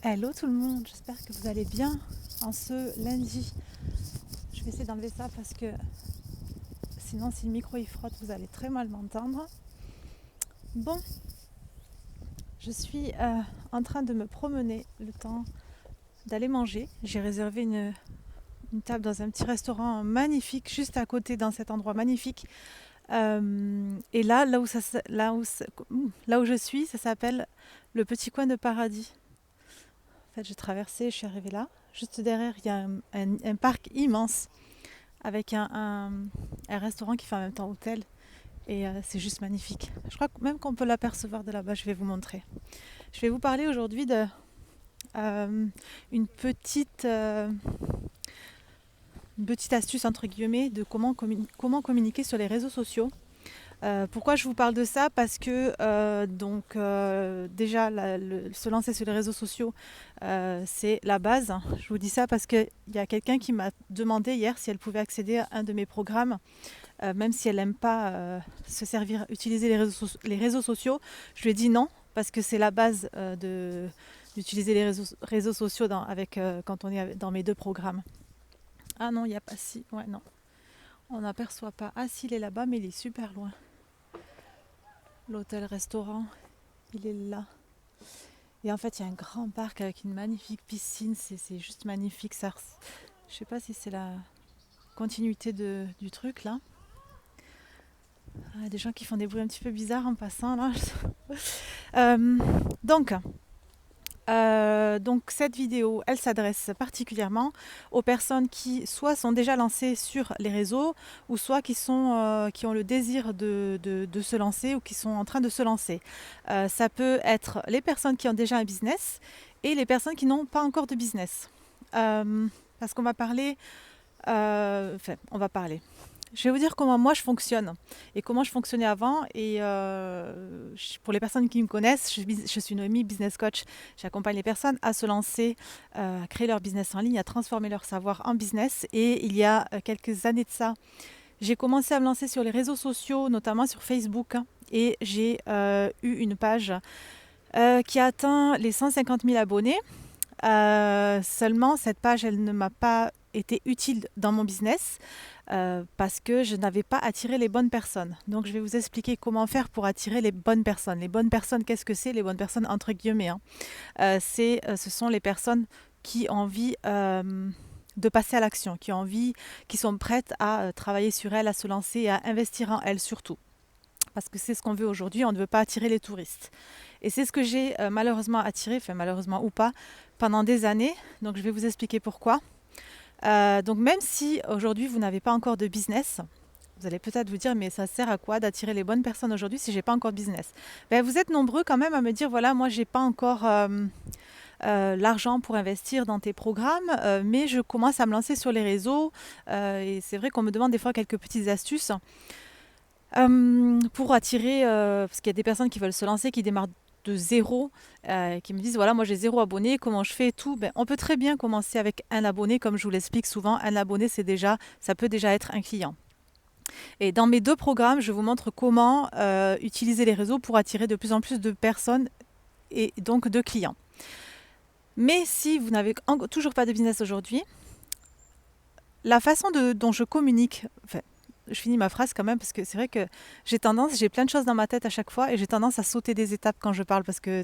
Hello tout le monde, j'espère que vous allez bien en ce lundi. Je vais essayer d'enlever ça parce que sinon si le micro il frotte vous allez très mal m'entendre. Bon, je suis en train de me promener le temps d'aller manger. J'ai réservé une table dans un petit restaurant magnifique juste à côté dans cet endroit magnifique. Et là où je suis, ça s'appelle le petit coin de paradis. En fait, j'ai traversé, je suis arrivée là. Juste derrière, il y a un parc immense avec un restaurant qui fait en même temps hôtel. Et c'est juste magnifique. Je crois même qu'on peut l'apercevoir de là-bas. Je vais vous montrer. Je vais vous parler aujourd'hui de une petite astuce entre guillemets de comment communiquer sur les réseaux sociaux. Pourquoi je vous parle de ça? Parce que déjà se lancer sur les réseaux sociaux, c'est la base. Je vous dis ça parce qu'il y a quelqu'un qui m'a demandé hier si elle pouvait accéder à un de mes programmes, même si elle n'aime pas utiliser les réseaux sociaux. Je lui ai dit non parce que c'est la base d'utiliser les réseaux sociaux quand on est dans mes deux programmes. Ah non, il n'y a pas si. Ouais, non. On n'aperçoit pas. Ah si, il est là-bas, mais il est super loin. L'hôtel-restaurant, il est là. Et en fait, il y a un grand parc avec une magnifique piscine. C'est juste magnifique. Je sais pas si c'est la continuité du truc là. Ah, des gens qui font des bruits un petit peu bizarres en passant là. Euh, donc, donc cette vidéo, elle s'adresse particulièrement aux personnes qui soit sont déjà lancées sur les réseaux ou soit qui ont le désir de se lancer ou qui sont en train de se lancer. Ça peut être les personnes qui ont déjà un business et les personnes qui n'ont pas encore de business. Parce qu'on va parler, on va parler. Je vais vous dire comment moi je fonctionne et comment je fonctionnais avant. Et pour les personnes qui me connaissent, je suis Noémie, business coach. J'accompagne les personnes à se lancer, à créer leur business en ligne, à transformer leur savoir en business. Et il y a quelques années de ça, j'ai commencé à me lancer sur les réseaux sociaux, notamment sur Facebook. Et j'ai eu une page qui a atteint les 150 000 abonnés. Seulement, cette page, elle ne m'a pas été utile dans mon business parce que je n'avais pas attiré les bonnes personnes. Donc, je vais vous expliquer comment faire pour attirer les bonnes personnes. Les bonnes personnes, qu'est-ce que c'est? Les bonnes personnes, entre guillemets, hein. Ce sont les personnes qui ont envie de passer à l'action, qui sont prêtes à travailler sur elles, à se lancer et à investir en elles surtout. Parce que c'est ce qu'on veut aujourd'hui, on ne veut pas attirer les touristes. Et c'est ce que j'ai malheureusement attiré, enfin malheureusement ou pas, pendant des années. Donc je vais vous expliquer pourquoi. Donc même si aujourd'hui vous n'avez pas encore de business, vous allez peut-être vous dire mais ça sert à quoi d'attirer les bonnes personnes aujourd'hui si j'ai pas encore de business? Ben, vous êtes nombreux quand même à me dire voilà moi j'ai pas encore l'argent pour investir dans tes programmes, mais je commence à me lancer sur les réseaux et c'est vrai qu'on me demande des fois quelques petites astuces. Pour attirer, parce qu'il y a des personnes qui veulent se lancer, qui démarrent de zéro, qui me disent voilà, moi j'ai zéro abonné, comment je fais tout. Ben, on peut très bien commencer avec un abonné, comme je vous l'explique souvent. Un abonné, ça peut déjà être un client. Et dans mes deux programmes, je vous montre comment utiliser les réseaux pour attirer de plus en plus de personnes et donc de clients. Mais si vous n'avez toujours pas de business aujourd'hui, la façon dont je communique, enfin, je finis ma phrase quand même parce que c'est vrai que j'ai plein de choses dans ma tête à chaque fois et j'ai tendance à sauter des étapes quand je parle parce que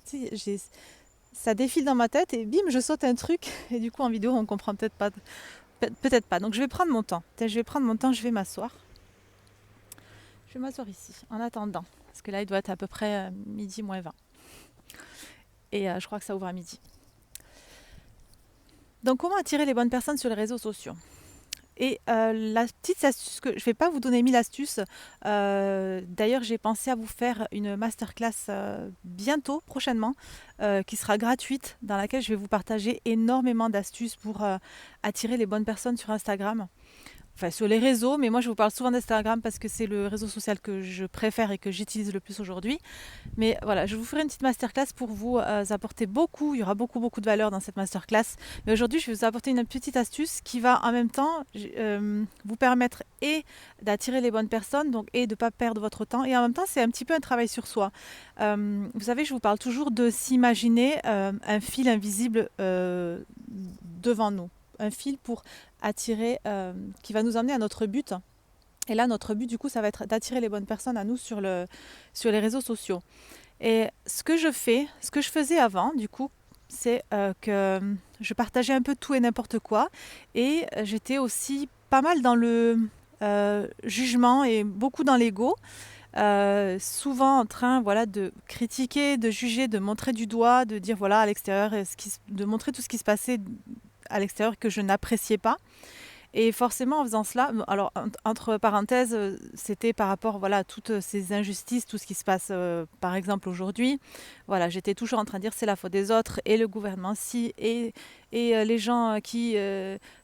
ça défile dans ma tête et bim, je saute un truc et du coup en vidéo on comprend peut-être pas. Peut-être pas. Donc je vais prendre mon temps. Je vais m'asseoir. Je vais m'asseoir ici en attendant parce que là il doit être à peu près midi moins 20 et je crois que ça ouvre à midi. Donc comment attirer les bonnes personnes sur les réseaux sociaux? Et la petite astuce que je ne vais pas vous donner 1000 astuces. D'ailleurs, j'ai pensé à vous faire une masterclass bientôt, prochainement, qui sera gratuite, dans laquelle je vais vous partager énormément d'astuces pour attirer les bonnes personnes sur Instagram. enfin sur les réseaux, mais moi je vous parle souvent d'Instagram parce que c'est le réseau social que je préfère et que j'utilise le plus aujourd'hui. Mais voilà, je vous ferai une petite masterclass pour vous apporter beaucoup. Il y aura beaucoup de valeur dans cette masterclass. Mais aujourd'hui, je vais vous apporter une petite astuce qui va en même temps vous permettre et d'attirer les bonnes personnes, donc et de ne pas perdre votre temps. Et en même temps, c'est un petit peu un travail sur soi. Vous savez, je vous parle toujours de s'imaginer un fil invisible devant nous. Un fil pour attirer, qui va nous emmener à notre but. Et là, notre but, du coup, ça va être d'attirer les bonnes personnes à nous sur les réseaux sociaux. Et ce que je fais, ce que je faisais avant, du coup, c'est que je partageais un peu tout et n'importe quoi. Et j'étais aussi pas mal dans le jugement et beaucoup dans l'ego. Souvent en train voilà, de critiquer, de juger, de montrer du doigt, de dire voilà à l'extérieur, de montrer tout ce qui se passait à l'extérieur que je n'appréciais pas. Et forcément, en faisant cela, alors entre parenthèses, c'était par rapport voilà, à toutes ces injustices, tout ce qui se passe par exemple aujourd'hui. Voilà, j'étais toujours en train de dire c'est la faute des autres et le gouvernement si et les gens qui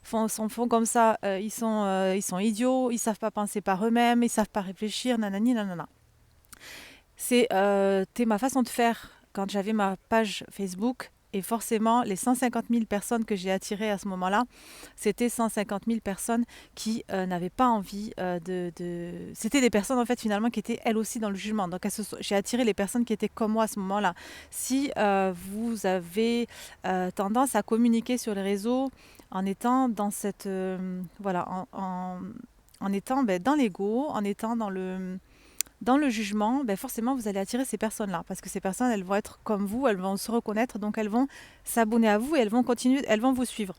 font comme ça, ils sont idiots, ils savent pas penser par eux-mêmes, ils savent pas réfléchir, nanani, nanana. C'était ma façon de faire quand j'avais ma page Facebook. Et forcément, les 150 000 personnes que j'ai attirées à ce moment-là, c'était 150 000 personnes qui n'avaient pas envie C'était des personnes, en fait, finalement, qui étaient elles aussi dans le jugement. Donc, j'ai attiré les personnes qui étaient comme moi à ce moment-là. Si vous avez tendance à communiquer sur les réseaux en étant dans cette... voilà, en étant dans l'ego, en étant dans le jugement, forcément, vous allez attirer ces personnes-là. Parce que ces personnes, elles vont être comme vous, elles vont se reconnaître, donc elles vont s'abonner à vous et elles vont continuer, elles vont vous suivre.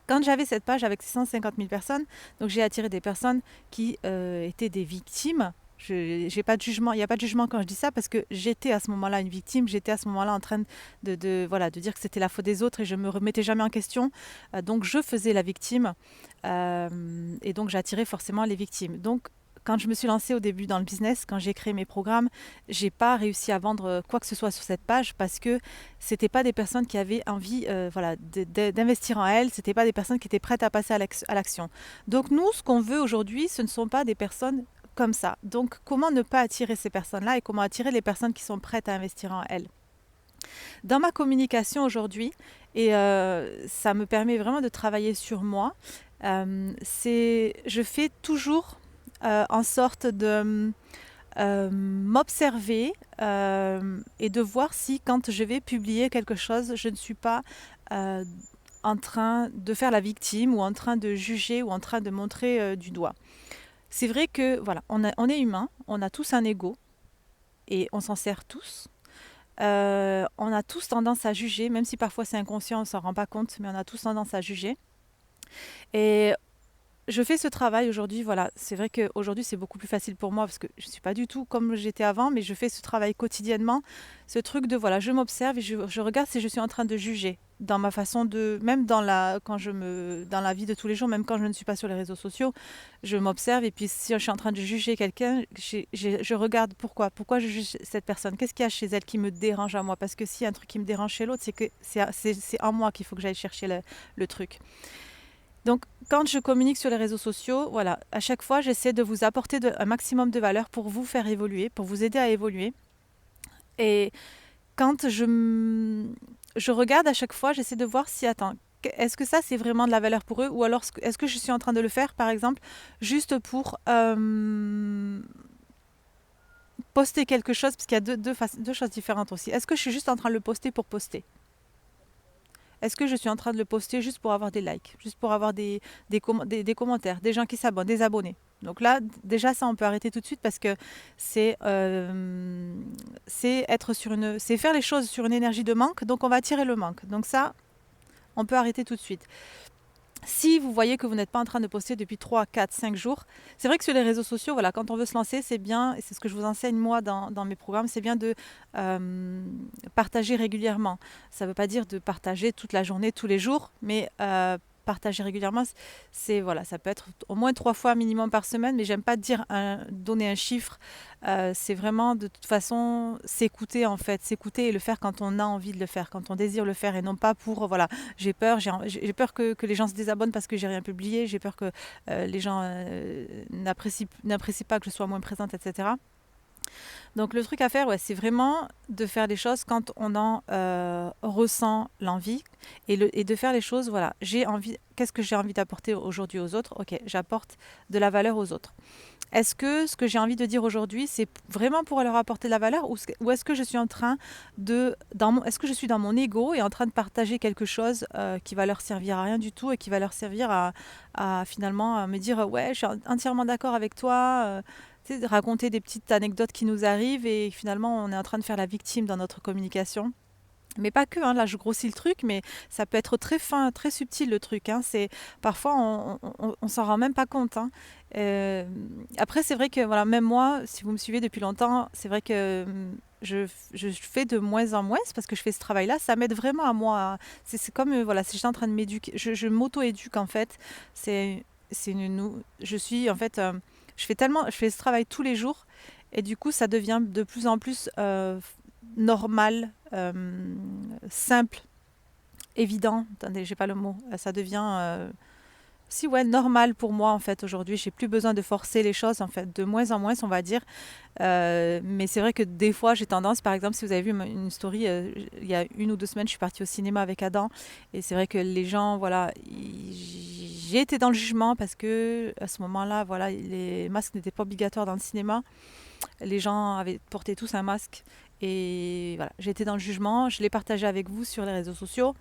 Quand j'avais cette page avec 650 000 personnes, donc j'ai attiré des personnes qui étaient des victimes. J'ai pas de jugement, il n'y a pas de jugement quand je dis ça parce que j'étais à ce moment-là une victime, j'étais à ce moment-là en train voilà, de dire que c'était la faute des autres et je ne me remettais jamais en question. Donc je faisais la victime et donc j'attirais forcément les victimes. Donc quand je me suis lancée au début dans le business, quand j'ai créé mes programmes, j'ai pas réussi à vendre quoi que ce soit sur cette page parce que c'était pas des personnes qui avaient envie voilà, d'investir en elles, c'était pas des personnes qui étaient prêtes à passer à l'action. Donc nous, ce qu'on veut aujourd'hui, ce ne sont pas des personnes comme ça. Donc comment ne pas attirer ces personnes-là et comment attirer les personnes qui sont prêtes à investir en elles? Dans ma communication aujourd'hui, et ça me permet vraiment de travailler sur moi, je fais toujours en sorte de m'observer et de voir si quand je vais publier quelque chose, je ne suis pas euh, en train de faire la victime ou en train de juger ou en train de montrer du doigt. C'est vrai que voilà, on est humain, on a tous un ego et on s'en sert tous. On a tous tendance à juger, même si parfois c'est inconscient, on ne s'en rend pas compte, mais on a tous tendance à juger. Et je fais ce travail aujourd'hui, voilà. C'est vrai qu'aujourd'hui, c'est beaucoup plus facile pour moi parce que je ne suis pas du tout comme j'étais avant, mais je fais ce travail quotidiennement. Ce truc de, voilà, je m'observe et je regarde si je suis en train de juger dans ma façon de, même dans la vie de tous les jours, même quand je ne suis pas sur les réseaux sociaux, je m'observe et puis si je suis en train de juger quelqu'un, je regarde pourquoi je juge cette personne, qu'est-ce qu'il y a chez elle qui me dérange à moi, parce que s'il y a un truc qui me dérange chez l'autre, c'est que c'est en moi qu'il faut que j'aille chercher le truc. Donc, quand je communique sur les réseaux sociaux, voilà, à chaque fois, j'essaie de vous apporter un maximum de valeur pour vous faire évoluer, pour vous aider à évoluer. Et quand je regarde à chaque fois, j'essaie de voir si, attends, est-ce que ça, c'est vraiment de la valeur pour eux ou alors est-ce que je suis en train de le faire, par exemple, juste pour poster quelque chose, parce qu'il y a deux choses différentes aussi. Est-ce que je suis juste en train de le poster pour poster? Est-ce que je suis en train de le poster juste pour avoir des likes, juste pour avoir des commentaires, des gens qui s'abonnent, des abonnés? Donc là, déjà, ça, on peut arrêter tout de suite parce que c'est faire les choses sur une énergie de manque, donc on va attirer le manque. Donc ça, on peut arrêter tout de suite. Si vous voyez que vous n'êtes pas en train de poster depuis 3, 4, 5 jours, c'est vrai que sur les réseaux sociaux, voilà, quand on veut se lancer, c'est bien, et c'est ce que je vous enseigne moi dans mes programmes, c'est bien de partager régulièrement. Ça ne veut pas dire de partager toute la journée, tous les jours, mais partager régulièrement, c'est voilà, ça peut être au moins 3 fois minimum par semaine, mais j'aime pas dire donner un chiffre. C'est vraiment de toute façon s'écouter en fait, s'écouter et le faire quand on a envie de le faire, quand on désire le faire et non pas pour voilà, j'ai peur que les gens se désabonnent parce que j'ai rien publié, j'ai peur que les gens n'apprécient pas que je sois moins présente, etc. Donc le truc à faire, ouais, c'est vraiment de faire des choses quand on en ressent l'envie et de faire les choses, voilà, qu'est-ce que j'ai envie d'apporter aujourd'hui aux autres? Ok, j'apporte de la valeur aux autres. Est-ce que ce que j'ai envie de dire aujourd'hui, c'est vraiment pour leur apporter de la valeur ou est-ce que je suis en train est-ce que je suis dans mon ego et en train de partager quelque chose qui va leur servir à rien du tout et qui va leur servir à finalement à me dire ouais, je suis entièrement d'accord avec toi, tu sais, de raconter des petites anecdotes qui nous arrivent et finalement on est en train de faire la victime dans notre communication. Mais pas que, hein, là je grossis le truc, mais ça peut être très fin, très subtil le truc, hein. Parfois on s'en rend même pas compte, hein. Euh, Après c'est vrai que voilà, même moi, si vous me suivez depuis longtemps, c'est vrai que je fais de moins en moins, c'est parce que je fais ce travail-là, ça m'aide vraiment à moi. C'est comme, voilà, si j'étais en train de m'éduquer, je m'auto-éduque en fait. Je suis en fait, je fais ce travail tous les jours et du coup ça devient de plus en plus normal, simple, évident. Attendez, j'ai pas le mot. Ça devient si ouais normal pour moi en fait aujourd'hui. J'ai plus besoin de forcer les choses en fait, de moins en moins on va dire. Mais c'est vrai que des fois j'ai tendance, par exemple si vous avez vu une story il y a 1 ou 2 semaines, je suis partie au cinéma avec Adam et c'est vrai que les gens voilà, j'ai été dans le jugement parce que à ce moment-là voilà les masques n'étaient pas obligatoires dans le cinéma. Les gens avaient porté tous un masque et voilà, j'ai été dans le jugement, je l'ai partagé avec vous sur les réseaux sociaux.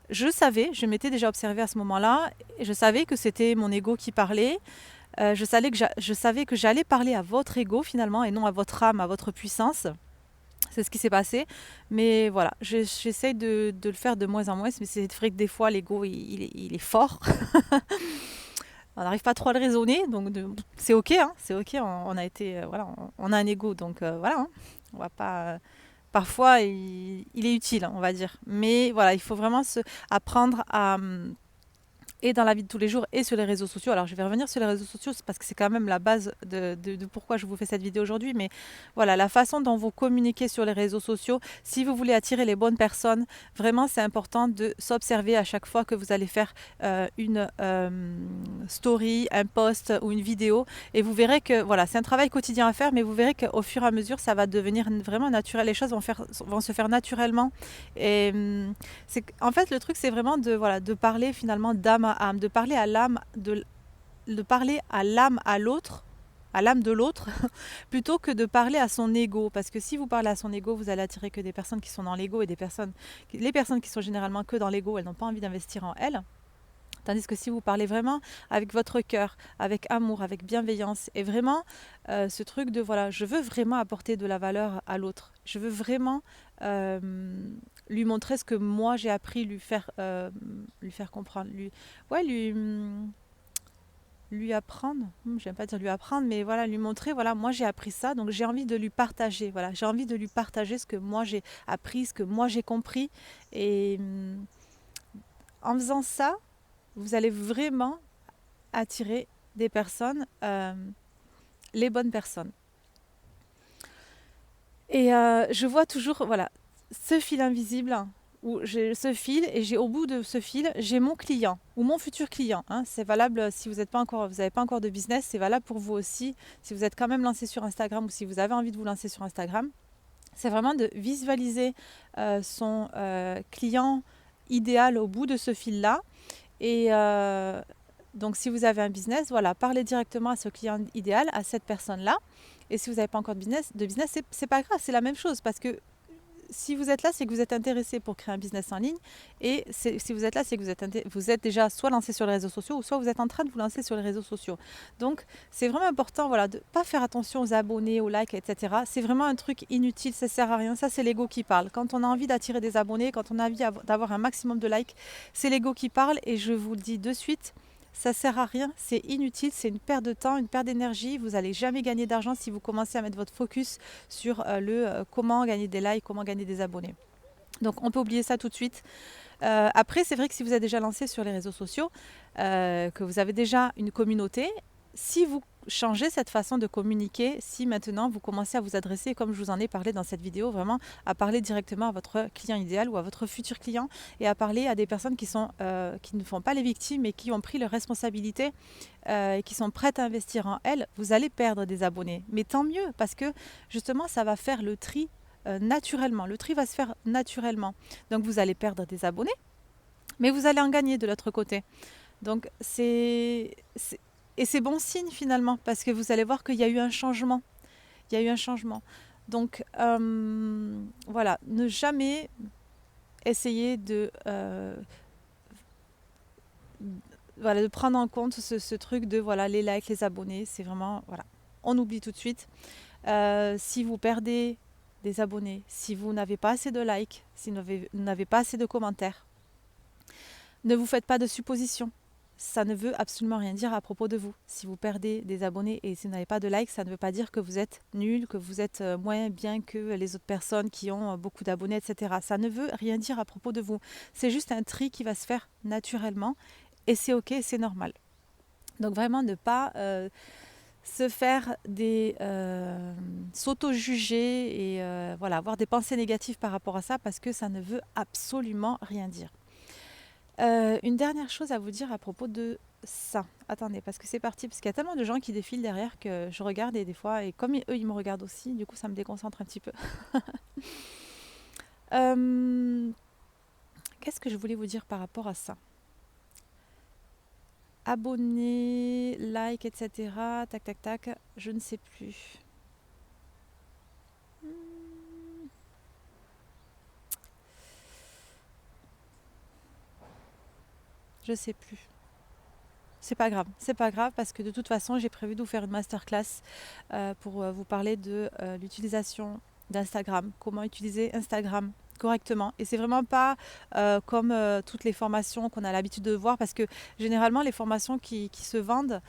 Je m'étais déjà observée à ce moment-là, et je savais que c'était mon ego qui parlait. Je savais que j'allais parler à votre ego finalement et non à votre âme, à votre puissance. C'est ce qui s'est passé. Mais voilà, j'essaye de le faire de moins en moins. Mais c'est vrai que des fois, l'ego, il est fort. On n'arrive pas trop à le raisonner. Donc c'est OK, hein, c'est OK. On a été, voilà, on a un ego. Donc voilà, hein, on va pas. Parfois, il est utile, on va dire. Mais voilà, il faut vraiment apprendre à et dans la vie de tous les jours et sur les réseaux sociaux. Alors je vais revenir sur les réseaux sociaux c'est parce que c'est quand même la base de pourquoi je vous fais cette vidéo aujourd'hui. Mais voilà, la façon dont vous communiquez sur les réseaux sociaux, si vous voulez attirer les bonnes personnes, vraiment c'est important de s'observer à chaque fois que vous allez faire une story, un post ou une vidéo. Et vous verrez que voilà, c'est un travail quotidien à faire, mais vous verrez qu'au fur et à mesure, ça va devenir vraiment naturel. Les choses vont se faire naturellement. Et en fait, le truc, c'est vraiment voilà, de parler finalement d'âme à âme, de parler à l'âme, de parler à l'âme à l'âme de l'autre, plutôt que de parler à son ego. Parce que si vous parlez à son ego, vous allez attirer que des personnes qui sont dans l'ego et les personnes qui sont généralement que dans l'ego, elles n'ont pas envie d'investir en elles. Tandis que si vous parlez vraiment avec votre cœur, avec amour, avec bienveillance, et vraiment ce truc de voilà, je veux vraiment apporter de la valeur à l'autre. Je veux vraiment lui montrer ce que moi j'ai appris, lui faire comprendre, ouais, lui apprendre. J'aime pas dire lui apprendre, mais voilà, lui montrer, voilà, moi j'ai appris ça, donc j'ai envie de lui partager. Voilà, j'ai envie de lui partager ce que moi j'ai appris, ce que moi j'ai compris. Et en faisant ça, vous allez vraiment attirer des personnes, les bonnes personnes. Et je vois toujours, voilà, ce fil invisible, où j'ai ce fil et j'ai au bout de ce fil, j'ai mon client ou mon futur client, hein. C'est valable si vous n'avez pas encore de business, c'est valable pour vous aussi. Si vous êtes quand même lancé sur Instagram ou si vous avez envie de vous lancer sur Instagram, c'est vraiment de visualiser son client idéal au bout de ce fil-là. Et donc, si vous avez un business, voilà, parlez directement à ce client idéal, à cette personne-là. Et si vous n'avez pas encore de business, c'est pas grave, c'est la même chose parce que si vous êtes là, c'est que vous êtes intéressé pour créer un business en ligne. Et si vous êtes là, c'est que vous êtes déjà soit lancé sur les réseaux sociaux ou soit vous êtes en train de vous lancer sur les réseaux sociaux. Donc, c'est vraiment important voilà, de ne pas faire attention aux abonnés, aux likes, etc. C'est vraiment un truc inutile, ça ne sert à rien. Ça, c'est l'ego qui parle. Quand on a envie d'attirer des abonnés, quand on a envie d'avoir un maximum de likes, c'est l'ego qui parle. Et je vous le dis de suite, ça sert à rien, c'est inutile, c'est une perte de temps, une perte d'énergie. Vous n'allez jamais gagner d'argent si vous commencez à mettre votre focus sur comment gagner des likes, comment gagner des abonnés. Donc on peut oublier ça tout de suite. Après, c'est vrai que si vous êtes déjà lancé sur les réseaux sociaux, que vous avez déjà une communauté, si vous changez cette façon de communiquer, si maintenant vous commencez à vous adresser, comme je vous en ai parlé dans cette vidéo, vraiment à parler directement à votre client idéal ou à votre futur client et à parler à des personnes qui ne font pas les victimes et qui ont pris leurs responsabilités et qui sont prêtes à investir en elles, vous allez perdre des abonnés. Mais tant mieux, parce que justement, ça va faire le tri naturellement. Le tri va se faire naturellement. Donc vous allez perdre des abonnés, mais vous allez en gagner de l'autre côté. Donc et c'est bon signe finalement, parce que vous allez voir qu'il y a eu un changement. Il y a eu un changement. Donc voilà, ne jamais essayer voilà, de prendre en compte ce truc de voilà, les likes, les abonnés. C'est vraiment, voilà, on oublie tout de suite. Si vous perdez des abonnés, si vous n'avez pas assez de likes, si vous n'avez pas assez de commentaires, ne vous faites pas de suppositions. Ça ne veut absolument rien dire à propos de vous. Si vous perdez des abonnés et si vous n'avez pas de likes, ça ne veut pas dire que vous êtes nul, que vous êtes moins bien que les autres personnes qui ont beaucoup d'abonnés, etc. Ça ne veut rien dire à propos de vous. C'est juste un tri qui va se faire naturellement et c'est ok, c'est normal. Donc vraiment ne pas se faire des s'auto-juger et voilà, avoir des pensées négatives par rapport à ça parce que ça ne veut absolument rien dire. Une dernière chose à vous dire à propos de ça. Attendez, parce que c'est parti, parce qu'il y a tellement de gens qui défilent derrière que je regarde et des fois, et comme eux ils me regardent aussi, du coup ça me déconcentre un petit peu. Euh, Qu'est-ce que je voulais vous dire par rapport à ça? Abonnés, like, etc. Tac, tac, tac, je ne sais plus. Je sais plus. C'est pas grave parce que de toute façon, j'ai prévu de vous faire une masterclass pour vous parler de l'utilisation d'Instagram, comment utiliser Instagram correctement. Et c'est vraiment pas comme toutes les formations qu'on a l'habitude de voir parce que généralement, les formations qui se vendent,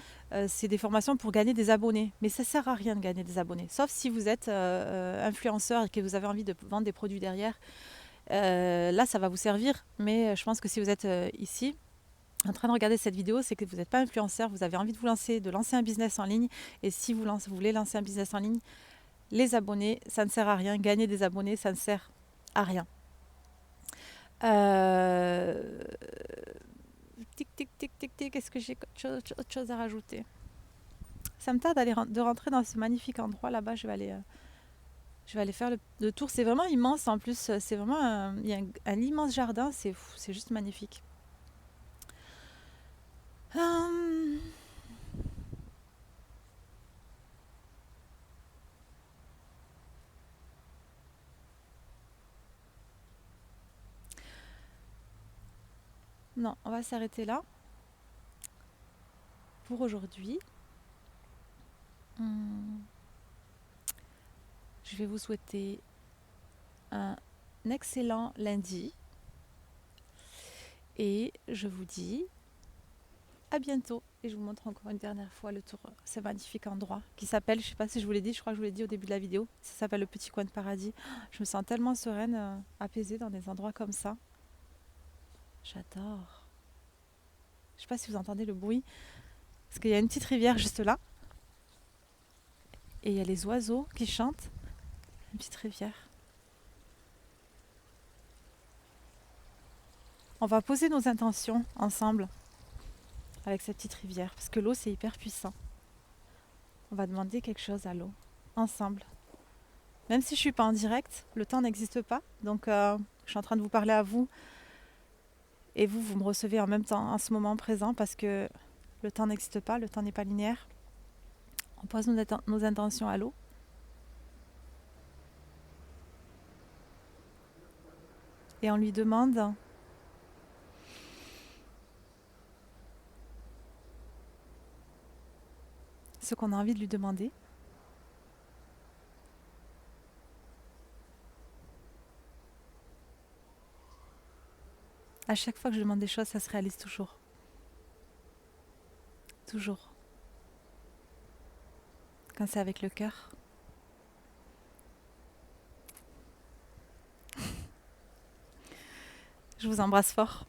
c'est des formations pour gagner des abonnés. Mais ça sert à rien de gagner des abonnés, sauf si vous êtes influenceur et que vous avez envie de vendre des produits derrière. Là, ça va vous servir. Mais je pense que si vous êtes ici, en train de regarder cette vidéo, c'est que vous n'êtes pas influenceur, vous avez envie de lancer un business en ligne. Et si vous voulez lancer un business en ligne, les abonnés, ça ne sert à rien. Gagner des abonnés, ça ne sert à rien. Tic, tic, tic, tic, tic. Est-ce que j'ai autre chose à rajouter? Ça me tarde de rentrer dans ce magnifique endroit là-bas. Je vais aller faire le tour. C'est vraiment immense en plus. C'est vraiment il y a un immense jardin. C'est juste magnifique. Hum, Non, on va s'arrêter là pour aujourd'hui. Je vais vous souhaiter un excellent lundi et je vous dis à bientôt. Et je vous montre encore une dernière fois le tour, ce magnifique endroit qui s'appelle, je ne sais pas si je vous l'ai dit, je crois que je vous l'ai dit au début de la vidéo, ça s'appelle le Petit Coin de Paradis. Je me sens tellement sereine, apaisée dans des endroits comme ça. J'adore. Je ne sais pas si vous entendez le bruit, parce qu'il y a une petite rivière juste là. Et il y a les oiseaux qui chantent. Une petite rivière. On va poser nos intentions ensemble avec cette petite rivière, parce que l'eau c'est hyper puissant. On va demander quelque chose à l'eau, ensemble. Même si je ne suis pas en direct, le temps n'existe pas, donc je suis en train de vous parler à vous, et vous me recevez en même temps, en ce moment présent, parce que le temps n'existe pas, le temps n'est pas linéaire. On pose nos intentions à l'eau. Et on lui demande ce qu'on a envie de lui demander. À chaque fois que je demande des choses, ça se réalise toujours. Toujours. Quand c'est avec le cœur. Je vous embrasse fort.